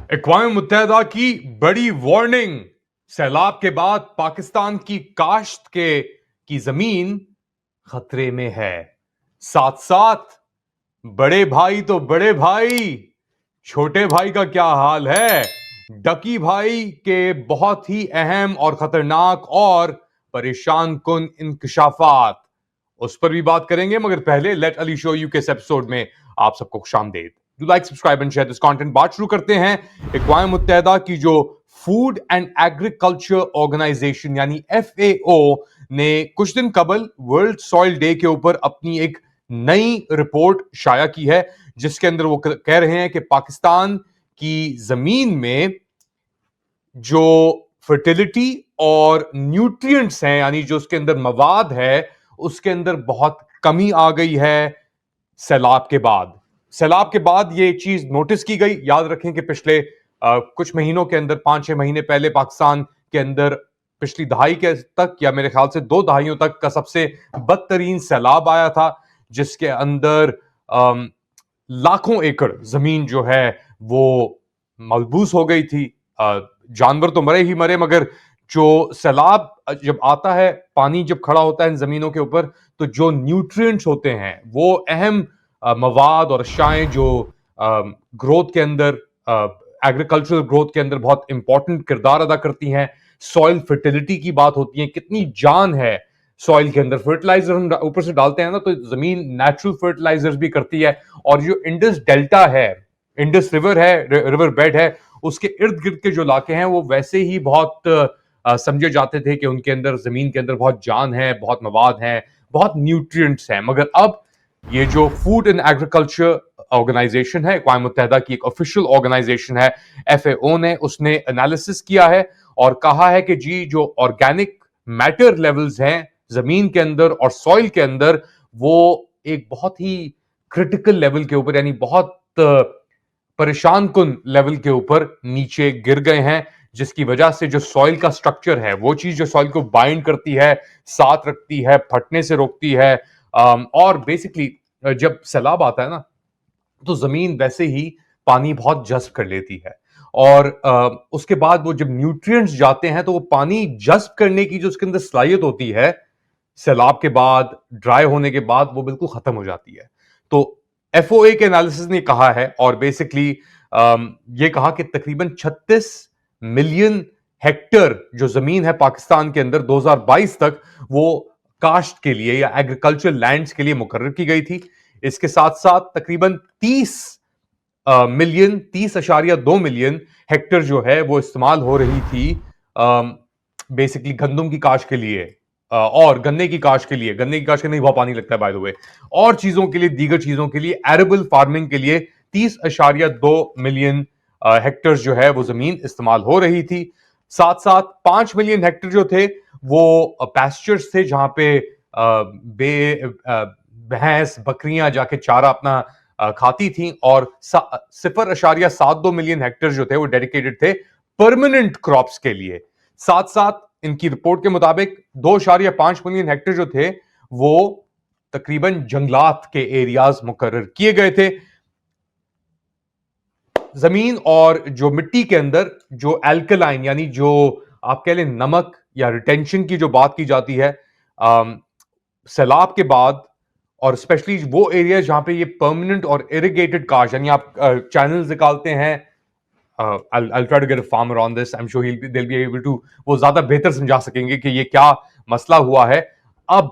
अक़वाम मुत्तहिदा की बड़ी वार्निंग। सैलाब के बाद पाकिस्तान की काश्त की जमीन खतरे में है। साथ साथ बड़े भाई तो बड़े भाई, छोटे भाई का क्या हाल है? डकी भाई के बहुत ही अहम और खतरनाक और परेशान कुन इंकशाफात, उस पर भी बात करेंगे। मगर पहले लेट अली शो यू के इस एपिसोड में आप सबको खुशामदीद। Do like, subscribe and share this content. बात शुरू करते हैं अक़वाम मुत्तहिदा की जो फूड एंड एग्रीकल्चर ऑर्गेनाइजेशन यानी FAO ने कुछ दिन कबल वर्ल्ड सॉइल डे के ऊपर अपनी एक नई रिपोर्ट शाया की है, जिसके अंदर वो कह रहे हैं कि पाकिस्तान की जमीन में जो फर्टिलिटी और न्यूट्रिएंट्स हैं, यानी जो उसके अंदर मवाद है, उसके अंदर बहुत कमी आ गई है सैलाब के बाद। सैलाब के बाद ये चीज नोटिस की गई। याद रखें कि पिछले कुछ महीनों के अंदर, 5-6 महीने पहले पाकिस्तान के अंदर पिछली दहाई के तक या मेरे ख्याल से 2 दहाइयों तक का सबसे बदतरीन सैलाब आया था, जिसके अंदर लाखों एकड़ जमीन जो है वो मलबूस हो गई थी। जानवर तो मरे ही मरे, मगर जो सैलाब जब आता है, पानी जब खड़ा होता है इन जमीनों के ऊपर, तो जो न्यूट्रिएंट्स होते हैं, वो अहम मवाद और अशाएं जो ग्रोथ के अंदर, एग्रीकल्चरल ग्रोथ के अंदर बहुत इंपॉर्टेंट किरदार अदा करती हैं। सॉइल फर्टिलिटी की बात होती है, कितनी जान है सॉइल के अंदर। फर्टिलाइजर हम ऊपर से डालते हैं ना, तो जमीन नेचुरल फर्टिलाइजर्स भी करती है। और जो इंडस डेल्टा है, इंडस रिवर है, रिवर बेड है, उसके इर्द गिर्द के जो इलाके हैं वो वैसे ही बहुत समझे जाते थे कि उनके अंदर, जमीन के अंदर बहुत जान है, बहुत मवाद है, बहुत न्यूट्रिएंट्स हैं। मगर अब ये जो फूड एंड एग्रीकल्चर ऑर्गेनाइजेशन है, अक़वाम मुत्तहिदा की एक ऑफिशियल ऑर्गेनाइजेशन है FAO ने, उसने एनालिसिस किया है और कहा है कि जी जो ऑर्गेनिक मैटर लेवल्स हैं जमीन के अंदर और सॉइल के अंदर, वो एक बहुत ही क्रिटिकल लेवल के ऊपर, यानी बहुत परेशान कुन लेवल के ऊपर नीचे गिर गए हैं, जिसकी वजह से जो सॉइल का स्ट्रक्चर है, वो चीज जो सॉइल को बाइंड करती है, साथ रखती है, फटने से रोकती है। और बेसिकली जब सैलाब आता है ना, तो जमीन वैसे ही पानी बहुत जज्ब कर लेती है। और उसके बाद वो जब न्यूट्रिएंट्स जाते हैं, तो वो पानी जज्ब करने की जो उसके अंदर सलाहियत होती है, सैलाब के बाद, ड्राई होने के बाद, वो बिल्कुल खत्म हो जाती है। तो FOA के एनालिसिस ने कहा है, और बेसिकली ये कहा कि तकरीबन 36 मिलियन हेक्टर जो जमीन है पाकिस्तान के अंदर 2022 तक, वो काश्त के लिए या एग्रीकल्चर लैंड्स के लिए मुकर्रर की गई थी। इसके साथ साथ तकरीबन 30.2 मिलियन हेक्टर जो है वो इस्तेमाल हो रही थी बेसिकली गंदम की काश्त के लिए, और गन्ने की काश्त के लिए। गन्ने की काश्त के नहीं बहुत पानी लगता है बाय द वे। और चीजों के लिए, दीगर चीजों के लिए, एरेबल फार्मिंग के लिए 30.2 मिलियन हेक्टर जो है वो जमीन इस्तेमाल हो रही थी। साथ साथ 5 मिलियन हेक्टर जो थे वो पैस्चर्स थे, जहां पे भैंस, बकरियां जाके चारा अपना खाती थी। और 0.72 मिलियन हेक्टर जो थे वो डेडिकेटेड थे परमानेंट क्रॉप्स के लिए। साथ साथ इनकी रिपोर्ट के मुताबिक 2.5 मिलियन हेक्टर जो थे वो तकरीबन जंगलात के एरियाज मुकर्रर किए गए थे। जमीन और जो मिट्टी के अंदर जो एल्कलाइन, यानी जो आप कह लें नमक या रिटेंशन की जो बात की जाती है सैलाब के बाद, और स्पेशली वो एरिया जहां पे ये परमानेंट और इरिगेटेड काश, यानी आप चैनल्स निकालते हैं। I'll try to get a farmer on this. I'm sure they'll be able to, वो ज्यादा बेहतर समझा सकेंगे कि ये क्या मसला हुआ है। अब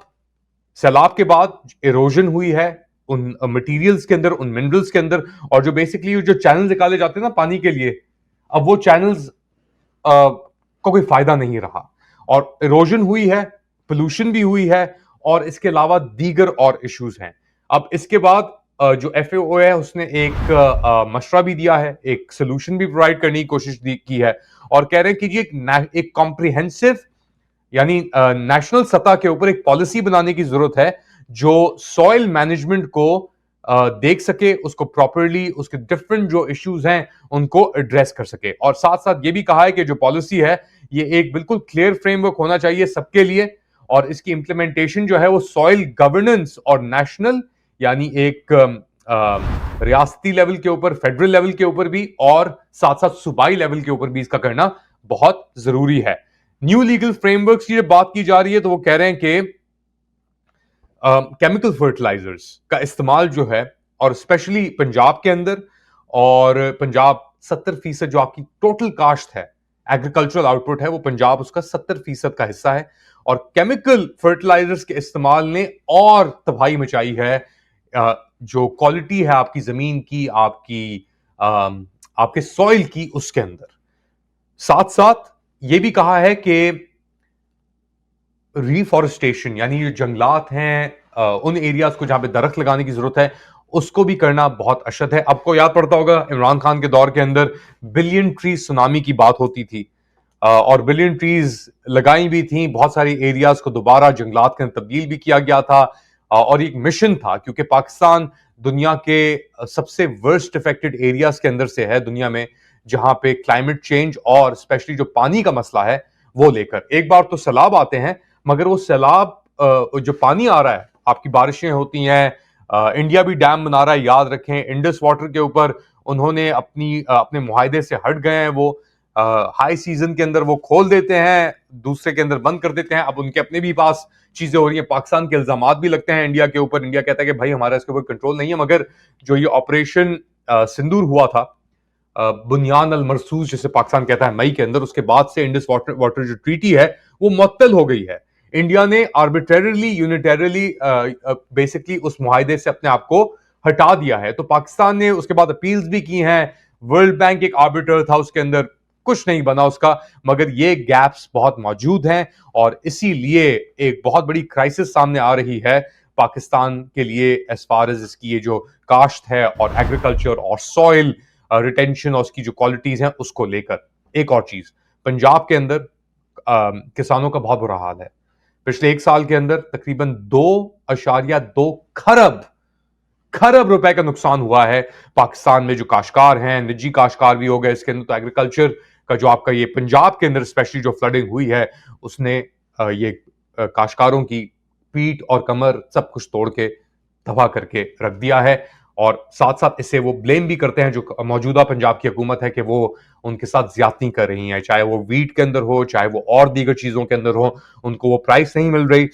सैलाब के बाद इरोजन हुई है उन मटेरियल्स के अंदर, उन मिनरल्स के अंदर, और जो बेसिकली जो चैनल निकाले जाते हैं ना पानी के लिए, अब वो चैनल्स को कोई फायदा नहीं रहा, और इरोजन हुई है, पोल्यूशन भी हुई है, और इसके अलावा दीगर और इश्यूज हैं। अब इसके बाद जो FAO है उसने एक मशवरा भी दिया है, एक सोल्यूशन भी प्रोवाइड करने की कोशिश की है, और कह रहे हैं कि जी एक कॉम्प्रिहेंसिव, यानी नेशनल सतह के ऊपर एक पॉलिसी बनाने की जरूरत है जो सॉइल मैनेजमेंट को देख सके, उसको प्रॉपरली, उसके डिफरेंट जो इश्यूज हैं उनको एड्रेस कर सके। और साथ साथ ये भी कहा है कि जो पॉलिसी है ये एक बिल्कुल क्लियर फ्रेमवर्क होना चाहिए सबके लिए, और इसकी इंप्लीमेंटेशन जो है वो सॉइल गवर्नेंस और नेशनल, यानी एक रियासती लेवल के ऊपर, फेडरल लेवल के ऊपर भी और साथ साथ सूबाई लेवल के ऊपर भी इसका करना बहुत जरूरी है। न्यू लीगल फ्रेमवर्क की जब बात की जा रही है तो वो कह रहे हैं कि केमिकल फर्टिलाइजर्स का इस्तेमाल जो है, और स्पेशली पंजाब के अंदर, और पंजाब 70% जो आपकी टोटल काश्त है, एग्रीकल्चरल आउटपुट है, वो पंजाब उसका 70% का हिस्सा है। और केमिकल फर्टिलाइजर्स के इस्तेमाल ने और तबाही मचाई है जो क्वालिटी है आपकी जमीन की, आपके सॉइल की, उसके अंदर। साथ साथ ये भी कहा है कि रिफॉरेस्टेशन यानी जो जंगलात हैं, उन एरियाज को जहां पे दरख्त लगाने की जरूरत है उसको भी करना बहुत अशद है। आपको याद पड़ता होगा इमरान खान के दौर के अंदर बिलियन ट्रीज सुनामी की बात होती थी, और बिलियन ट्रीज लगाई भी थी, बहुत सारी एरियाज को दोबारा जंगलात के अंदर तब्दील भी किया गया था, और एक मिशन था, क्योंकि पाकिस्तान दुनिया के सबसे वर्स्ट इफेक्टेड एरियाज के अंदर से है दुनिया में, जहां पे क्लाइमेट चेंज और स्पेशली जो पानी का मसला है वो लेकर। एक बार तो सैलाब आते हैं, मगर वो सैलाब जो पानी आ रहा है, आपकी बारिशें होती हैं, इंडिया भी डैम बना रहा है, याद रखें इंडस वाटर के ऊपर उन्होंने अपने मुआहदे से हट गए हैं। वो हाई सीजन के अंदर वो खोल देते हैं, दूसरे के अंदर बंद कर देते हैं। अब उनके अपने भी पास चीजें हो रही हैं, पाकिस्तान के इल्जामात भी लगते हैं इंडिया के ऊपर। इंडिया कहता है कि भाई हमारा इसके ऊपर कंट्रोल नहीं है, मगर जो ये ऑपरेशन सिंदूर हुआ था, बुनियान अल मरसूस जिसे पाकिस्तान कहता है, मई के अंदर, उसके बाद से इंडस वाटर जो ट्रीटी है वो मुअत्तल हो गई है। इंडिया ने आर्बिट्रेरली यूनिटेरली बेसिकली उस मुआहदे से अपने आप को हटा दिया है। तो पाकिस्तान ने उसके बाद अपील्स भी की हैं, वर्ल्ड बैंक एक आर्बिटर था, उसके अंदर कुछ नहीं बना उसका, मगर ये गैप्स बहुत मौजूद हैं, और इसीलिए एक बहुत बड़ी क्राइसिस सामने आ रही है पाकिस्तान के लिए एज फार एज इसकी ये जो काश्त है और एग्रीकल्चर और सॉइल रिटेंशन और उसकी जो क्वालिटीज हैं उसको लेकर। एक और चीज, पंजाब के अंदर किसानों का बहुत बुरा हाल है। पिछले एक साल के अंदर तकरीबन 2.2 खरब रुपए का नुकसान हुआ है पाकिस्तान में। जो काश्तकार हैं, निजी काश्तकार भी हो गए इसके अंदर, तो एग्रीकल्चर का जो आपका ये पंजाब के अंदर स्पेशली जो फ्लडिंग हुई है, उसने ये काश्तकारों की पीठ और कमर सब कुछ तोड़ के तबाह करके रख दिया है। और साथ साथ इससे वो ब्लेम भी करते हैं जो मौजूदा पंजाब की हुकूमत है कि वो उनके साथ ज्यादती कर रही है, चाहे वो वीट के अंदर हो, चाहे वो और दीगर चीजों के अंदर हो, उनको वो प्राइस नहीं मिल रही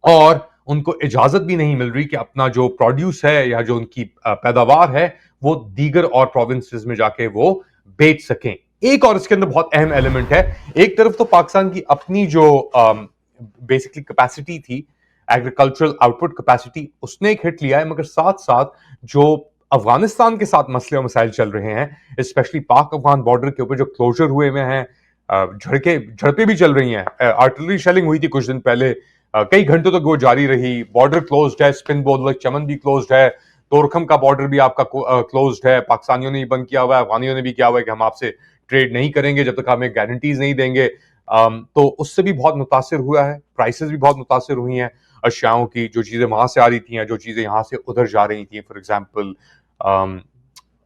और उनको इजाजत भी नहीं मिल रही कि अपना जो प्रोड्यूस है या जो उनकी पैदावार है वो दीगर और प्रोविंसेस में जाके वो बेच सकें। एक और इसके अंदर बहुत अहम एलिमेंट है, एक तरफ तो पाकिस्तान की अपनी जो बेसिकली कैपेसिटी थी, एग्रीकल्चरल आउटपुट कैपेसिटी, उसने एक हिट लिया है, मगर साथ साथ जो अफगानिस्तान के साथ मसले और मसाइल चल रहे हैं, स्पेशली पाक अफगान बॉर्डर के ऊपर जो क्लोजर हुए हुए हैं, झड़पें भी चल रही हैं, आर्टिलरी शेलिंग हुई थी कुछ दिन पहले, कई घंटों तक वो जारी रही, बॉर्डर क्लोज्ड है, स्पिन बोल चमन भी क्लोज्ड है, तोरखम का बॉर्डर भी आपका क्लोज्ड है, पाकिस्तानियों ने ही बंद किया हुआ है, अफगानियों ने भी किया हुआ है कि हम आपसे ट्रेड नहीं करेंगे जब तक हमें गारंटीज नहीं देंगे। तो उससे भी बहुत मुतासिर हुआ है, प्राइसेस भी बहुत मुतासिर हुई हैं अशियाओं की, जो चीजें वहां से आ रही थी, जो चीजें यहाँ से उधर जा रही थी। फॉर एग्जाम्पल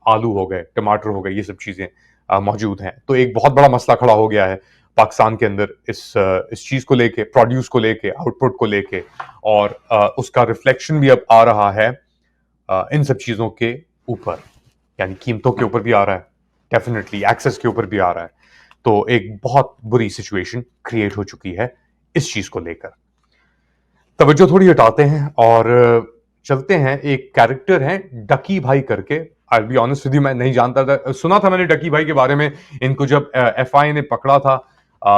आलू हो गए, टमाटर हो गए, ये सब चीजें मौजूद हैं। तो एक बहुत बड़ा मसला खड़ा हो गया है पाकिस्तान के अंदर इस चीज को लेके, प्रोड्यूस को लेके, आउटपुट को लेके, और उसका रिफ्लेक्शन भी अब आ रहा है इन सब चीजों के ऊपर, यानी कीमतों के ऊपर भी आ रहा है, डेफिनेटली एक्सेस के ऊपर भी आ रहा है। तो एक बहुत बुरी सिचुएशन क्रिएट हो चुकी है इस चीज को लेकर। तवज्जो थोड़ी हटाते हैं और चलते हैं, एक कैरेक्टर है डकी भाई करके। आई बी ऑनेस्ट विद यू, मैं नहीं जानता था, सुना था मैंने डकी भाई के बारे में, इनको जब एफआई ने पकड़ा था।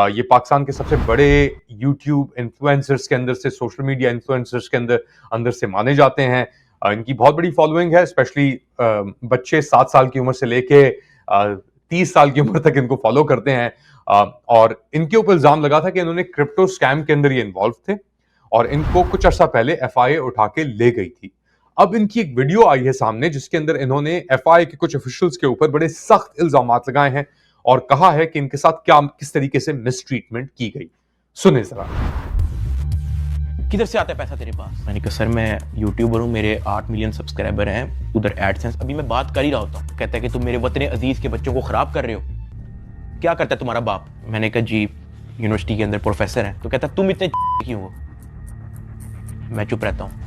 ये पाकिस्तान के सबसे बड़े यूट्यूब इन्फ्लुएंसर्स के अंदर से, सोशल मीडिया इन्फ्लुएंसर्स के अंदर से माने जाते हैं। इनकी बहुत बड़ी फॉलोइंग है, स्पेशली बच्चे 7 साल की उम्र से लेके 30 साल की उम्र तक इनको फॉलो करते हैं। और इनके ऊपर इल्जाम लगा था कि इन्होंने क्रिप्टो स्कैम के अंदर ये इन्वॉल्व थे, और इनको कुछ अर्सा पहले एफआईए उठा के ले गई थी। अब इनकी एक वीडियो आई है सामने जिसके अंदर इन्होंने एफआईए के कुछ ऑफिशियल्स के ऊपर बड़े सख्त इल्जामात लगाए हैं और कहा है कि इनके साथ क्या किस तरीके से मिसट्रीटमेंट की गई। सुने जरा। किधर से आता है पैसा तेरे पास? मैंने कहा सर मैं यूट्यूबर हूँ, मेरे 8 मिलियन सब्सक्राइबर हैं, उधर एडसेंस। अभी मैं बात कर ही रहा होता हूँ। कहता है कि तुम मेरे वतन अजीज के बच्चों को खराब कर रहे हो। क्या करता है तुम्हारा बाप? मैंने कहा जी यूनिवर्सिटी के अंदर प्रोफेसर है। तो कहता तुम इतने क्यों हो? मैं चुप रहता हूँ।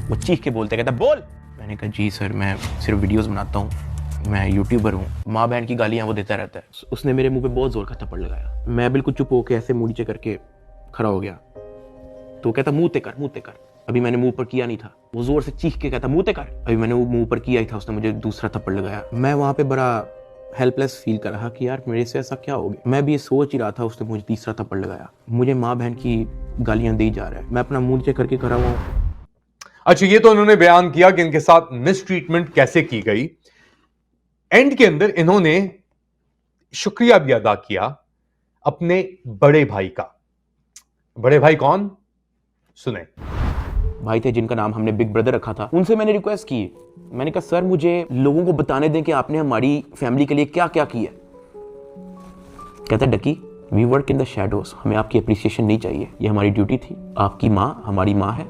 वो चीख के बोलते, कहता बोल। मैंने कहा जी सर, मैं सिर्फ वीडियोस बनाता हूँ, मैं यूट्यूबर हूँ। माँ बहन की गालियाँ वो देता रहता है। उसने मेरे मुंह पे बहुत जोर का थप्पड़ लगाया। मैं बिल्कुल चुप होकर ऐसे मुंह नीचे करके खड़ा हो गया। तो वो कहता मुंह ते कर, मुंह ते कर। अभी मैंने मुंह पर किया नहीं था, वो जोर से चीख के कहता मुंह ते कर। अभी मैंने वो मुंह पर किया ही था, उसने मुझे दूसरा थप्पड़ लगाया। मैं वहाँ पे बड़ा हेल्पलेस फील कर रहा कि यार मेरे से ऐसा क्या हो गया। मैं भी ये सोच ही रहा था, उसने मुझे तीसरा थप्पड़ लगाया। मुझे माँ बहन की गालियां दी जा रहा है, मैं अपना मुंह नीचे करके खड़ा हुआ हूँ। अच्छा, ये तो उन्होंने बयान किया कि इनके साथ मिसट्रीटमेंट कैसे की गई। एंड के अंदर इन्होंने शुक्रिया भी अदा किया अपने बड़े भाई का। बड़े भाई कौन, सुने। भाई थे जिनका नाम हमने बिग ब्रदर रखा था, उनसे मैंने रिक्वेस्ट की। मैंने कहा सर मुझे लोगों को बताने दें कि आपने हमारी फैमिली के लिए क्या क्या किया। कहता डकी, we work in the shadows, हमें आपकी अप्रिसिएशन नहीं चाहिए, ये हमारी ड्यूटी थी। आपकी माँ हमारी माँ है,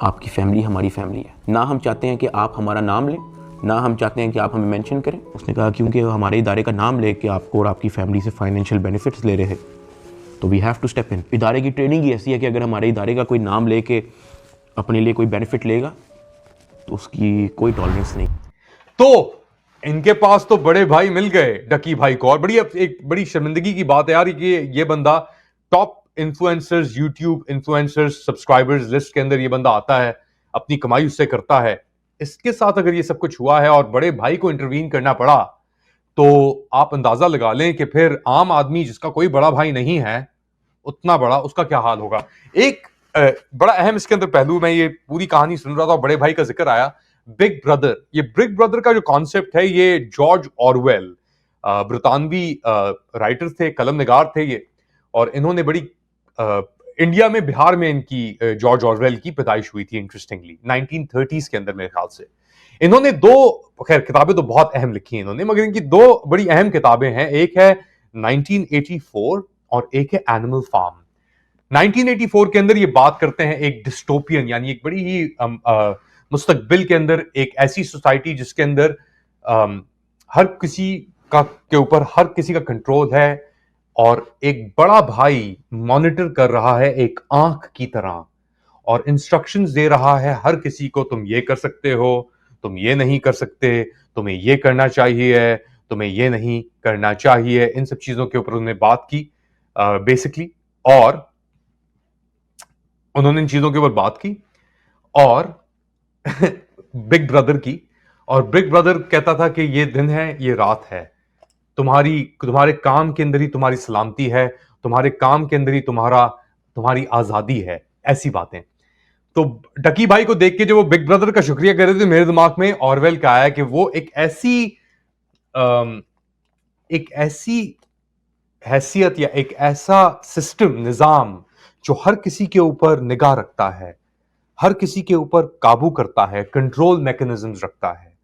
आपकी फैमिली हमारी फैमिली है। ना हम चाहते हैं कि आप हमारा नाम लें, ना हम चाहते हैं कि आप हमें मेंशन करें। उसने कहा क्योंकि हमारे इदारे का नाम लेके आपको और आपकी फैमिली से फाइनेंशियल बेनिफिट्स ले रहे हैं, तो we have to step in. इदारे की ट्रेनिंग ही ऐसी है कि अगर हमारे इदारे का कोई नाम लेके अपने लिए कोई बेनिफिट लेगा तो उसकी कोई टॉलरेंस नहीं। तो इनके पास तो बड़े भाई मिल गए डकी भाई को। और बड़ी एक बड़ी शर्मिंदगी की बात है यार कि ये बंदा top influencers, YouTube influencers subscribers list के अंदर ये बंदा आता है, अपनी कमाई उससे करता है। इसके साथ अगर ये सब कुछ हुआ है और बड़े भाई को इंटरवीन करना पड़ा, तो आप अंदाजा लगा लें कि फिर आम आदमी जिसका कोई बड़ा भाई नहीं है उतना बड़ा, उसका क्या हाल होगा। एक बड़ा अहम इसके अंदर पहलू, मैं ये पूरी कहानी सुन रहा था, बड़े भाई का जिक्र आया, बिग ब्रदर। ये बिग ब्रदर का जो कॉन्सेप्ट है, ये जॉर्ज ऑरवेल, ब्रितानवी राइटर थे, कलम निगार थे ये। और इन्होंने बड़ी इंडिया में, बिहार में इनकी जॉर्ज ऑरवेल की पैदाइश हुई थी इंटरेस्टिंगली 1930s के अंदर मेरे ख्याल से। इन्होंने दो, खैर किताबें तो बहुत अहम लिखी हैं इन्होंने, मगर इनकी दो बड़ी अहम किताबें हैं। एक है 1984 और एक है एनिमल फार्म। 1984 के अंदर ये बात करते हैं एक डिस्टोपियन, यानी एक बड़ी ही मुस्तकबिल के अंदर एक ऐसी सोसाइटी जिसके अंदर हर किसी का के ऊपर हर किसी का कंट्रोल है और एक बड़ा भाई मॉनिटर कर रहा है एक आंख की तरह और इंस्ट्रक्शंस दे रहा है हर किसी को, तुम ये कर सकते हो, तुम ये नहीं कर सकते, तुम्हें ये करना चाहिए, तुम्हें ये नहीं करना चाहिए। इन सब चीजों के ऊपर उन्होंने बात की बेसिकली, और उन्होंने इन चीजों के ऊपर बात की और बिग ब्रदर की। और बिग ब्रदर कहता था कि ये दिन है, ये रात है, तुम्हारे काम के अंदर ही तुम्हारी सलामती है, तुम्हारे काम के अंदर ही तुम्हारी आजादी है, ऐसी बातें। तो डकी भाई को देख के जो वो बिग ब्रदर का शुक्रिया कर रहे थे, मेरे दिमाग में ऑरवेल का आया कि वो एक ऐसी हैसियत या एक ऐसा सिस्टम, निजाम जो हर किसी के ऊपर निगाह रखता है, हर किसी के ऊपर काबू करता है, कंट्रोल मैकेनिज्म्स रखता है,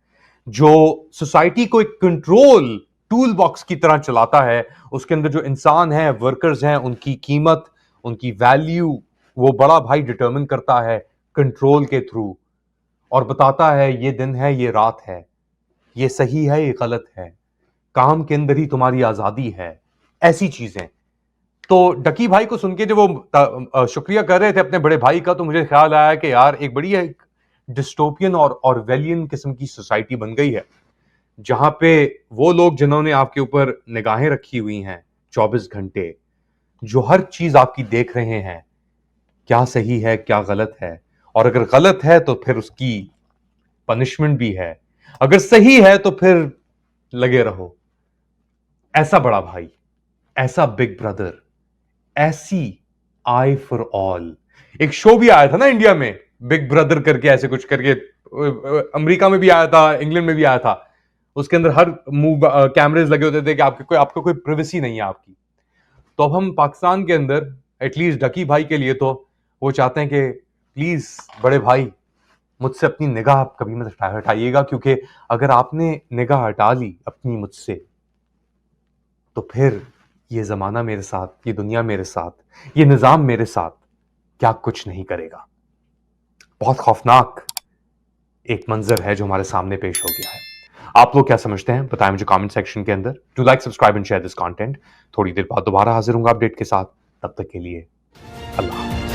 जो सोसाइटी को एक कंट्रोल टूल बॉक्स की तरह चलाता है। उसके अंदर जो इंसान है, वर्कर्स हैं, उनकी कीमत, उनकी वैल्यू वो बड़ा भाई डिटरमिन करता है कंट्रोल के थ्रू, और बताता है ये दिन है, ये रात है, ये सही है, ये गलत है, काम के अंदर ही तुम्हारी आजादी है, ऐसी चीजें। तो डकी भाई को सुन के जब वो शुक्रिया कर रहे थे अपने बड़े भाई का, तो मुझे ख्याल आया कि यार एक बड़ी एक डिस्टोपियन और ऑरवेलियन किस्म की सोसाइटी बन गई है, जहां पे वो लोग जिन्होंने आपके ऊपर निगाहें रखी हुई हैं 24 घंटे, जो हर चीज आपकी देख रहे हैं, क्या सही है क्या गलत है, और अगर गलत है तो फिर उसकी पनिशमेंट भी है, अगर सही है तो फिर लगे रहो। ऐसा बड़ा भाई, ऐसा बिग ब्रदर, ऐसी आई फॉर ऑल। एक शो भी आया था ना इंडिया में, बिग ब्रदर करके, ऐसे कुछ करके, अमेरिका में भी आया था, इंग्लैंड में भी आया था। उसके अंदर हर मूव कैमरेज लगे होते थे कि आपको कोई प्राइवेसी नहीं है आपकी। तो अब हम पाकिस्तान के अंदर एटलीस्ट डकी भाई के लिए तो वो चाहते हैं कि प्लीज बड़े भाई मुझसे अपनी निगाह कभी मत हटाइएगा, क्योंकि अगर आपने निगाह हटा ली अपनी मुझसे तो फिर ये जमाना मेरे साथ, ये दुनिया मेरे साथ, ये निजाम मेरे साथ क्या कुछ नहीं करेगा। बहुत खौफनाक एक मंजर है जो हमारे सामने पेश हो गया है। आप लोग क्या समझते हैं बताएं मुझे कमेंट सेक्शन के अंदर। Do like, subscribe and share this content. थोड़ी देर बाद दोबारा हाजिर हूंगा अपडेट के साथ, तब तक के लिए अल्लाह।